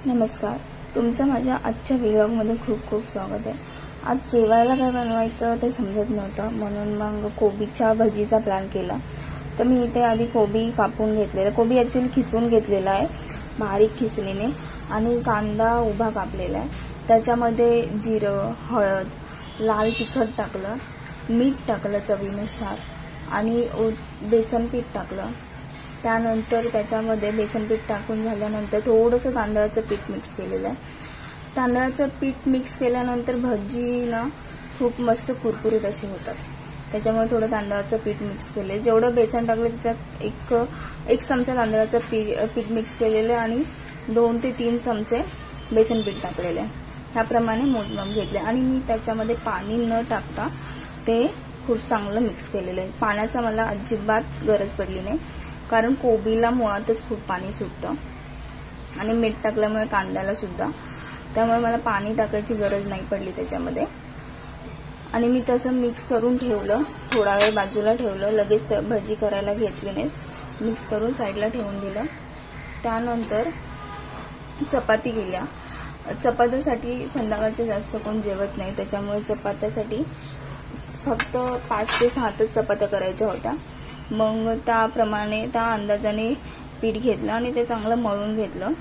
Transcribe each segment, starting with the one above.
नमस्कार, तुमचं माझ्या आजच्या व्लॉगमध्ये खूप खूप स्वागत आहे। आज जेवायला काय बनवायचं ते समजत नव्हतं, म्हणून मग कोबीच्या भजीचा प्लॅन केला। तर मी इथे आधी कोबी कापून घेतलेला, कोबी ॲक्च्युअली खिसून घेतलेला आहे बारीक खिसणीने, आणि कांदा उभा कापलेला आहे। त्याच्यामध्ये जिरं, हळद, लाल तिखट टाकलं, मीठ टाकलं चवीनुसार, आणि बेसन पीठ टाकलं। त्यानंतर त्याच्यामध्ये बेसन पीठ टाकून झाल्यानंतर थोडंसं तांदळाचं पीठ मिक्स केलेलं आहे। तांदळाचं पीठ मिक्स केल्यानंतर भजी ना खूप मस्त कुरकुरीत असे होतात, त्याच्यामुळे थोडं तांदळाचं पीठ मिक्स केले। जेवढं बेसन टाकलं त्याच्यात एक चमचा तांदळाचं पीठ मिक्स केलेलं आणि 2 ते 3 चमचे बेसन पीठ टाकलेले, ह्याप्रमाणे मोजमाप घेतले। आणि मी त्याच्यामध्ये पाणी न टाकता ते खूप चांगलं मिक्स केलेलं आहे। पाण्याचा मला अजिबात गरज पडली नाही, कारण कोबीला मुळातच खूप पाणी सुटतं आणि मीठ टाकल्यामुळे कांद्याला सुद्धा, त्यामुळे मला पाणी टाकायची गरज नाही पडली त्याच्यामध्ये। आणि मी तसं मिक्स करून ठेवलं, थोडा वेळ बाजूला ठेवलं, लगेच भजी करायला घेतली नाही, मिक्स करून साईडला ठेवून दिलं। त्यानंतर चपाती केल्या। चपातीसाठी संध्याकाळचे जास्त कोण जेवत नाही, त्याच्यामुळे चपात्यासाठी फक्त 5 ते 6 चपात्या करायच्या होत्या। मग त्याप्रमाणे त्या अंदाजाने पीठ घेतलं आणि ते चांगलं मळून घेतलं।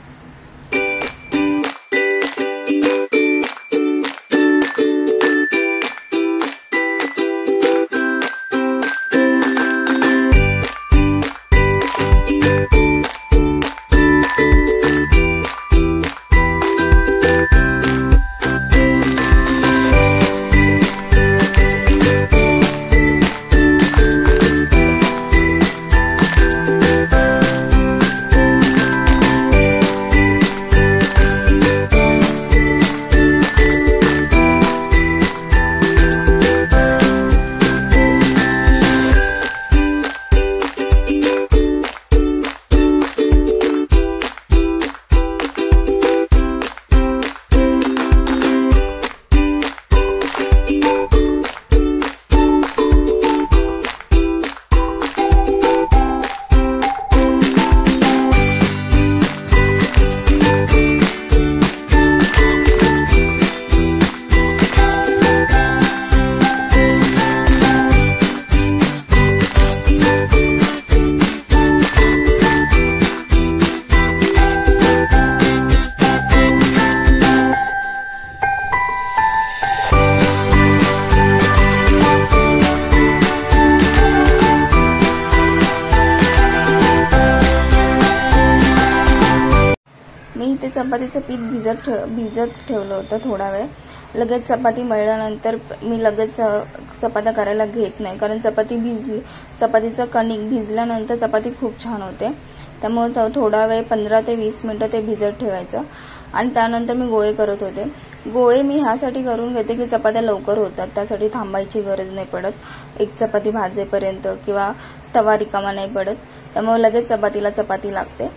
मी ते चपातीचं पीठ भिजत ठेवलं होतं थोडा वेळ। लगेच चपाती मळल्यानंतर मी लगेच चपात्या करायला घेत नाही, कारण चपातीचं कणिक भिजल्यानंतर चपाती खूप छान होते। त्यामुळे थोडा वेळ 15 ते 20 मिनिटं ते भिजत ठेवायचं। आणि त्यानंतर मी गोळे करत होते। गोळे मी ह्यासाठी करून घेते की चपात्या लवकर होतात, त्यासाठी थांबायची गरज नाही पडत एक चपाती भाजेपर्यंत, किंवा तवा रिकामा नाही पडत, त्यामुळे लगेच चपातीला चपाती लागते।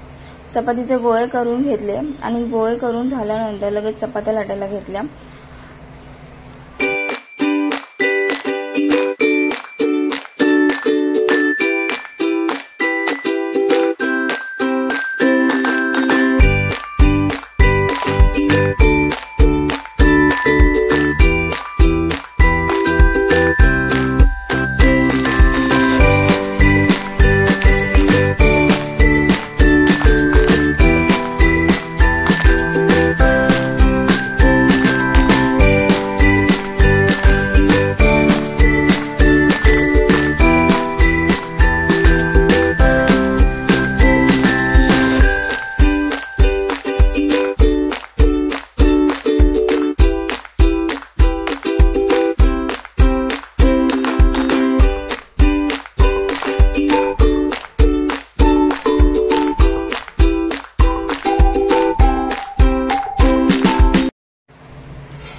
चपातीचे गोळे करून घेतले आणि गोळे करून झाल्यानंतर लगेच चपात्या लाटायला घेतल्या।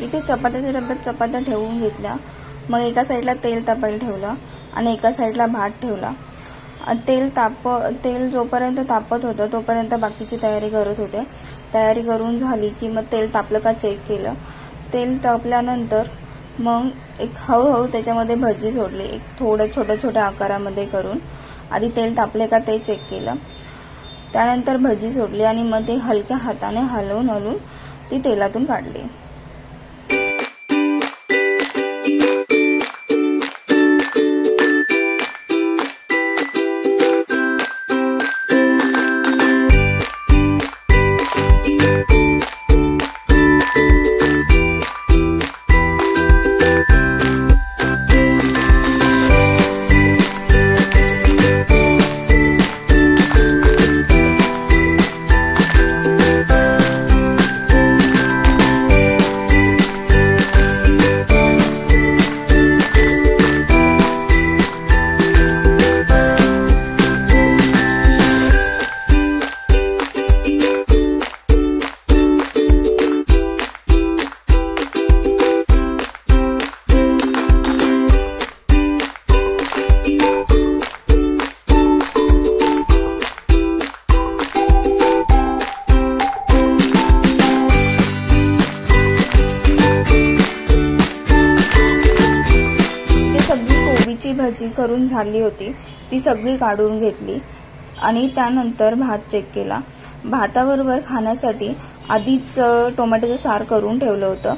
इथे चपात्याच्या डब्यात चपात्या ठेवून घेतल्या। मग एका साईडला तेल तापायला ठेवलं आणि एका साईडला भात ठेवला। तेल जोपर्यंत तापत होतं तोपर्यंत बाकीची तयारी करत होते। तयारी करून झाली की मग तेल तापलं का चेक केलं। तेल तापल्यानंतर मग एक हळूहळू त्याच्यामध्ये भजी सोडली, एक थोड्या छोट्या छोट्या आकारामध्ये करून। आधी तेल तापले का ते चेक केलं। त्यानंतर भजी सोडली आणि मग ते हलक्या हाताने हलवून ती तेलातून काढली। कोबीची भजी करून झाली होती, ती सगळी काढून घेतली आणि त्यानंतर भात चेक केला। भाताबरोबर खाण्यासाठी आधीच टोमॅटोचं सार करून ठेवलं होतं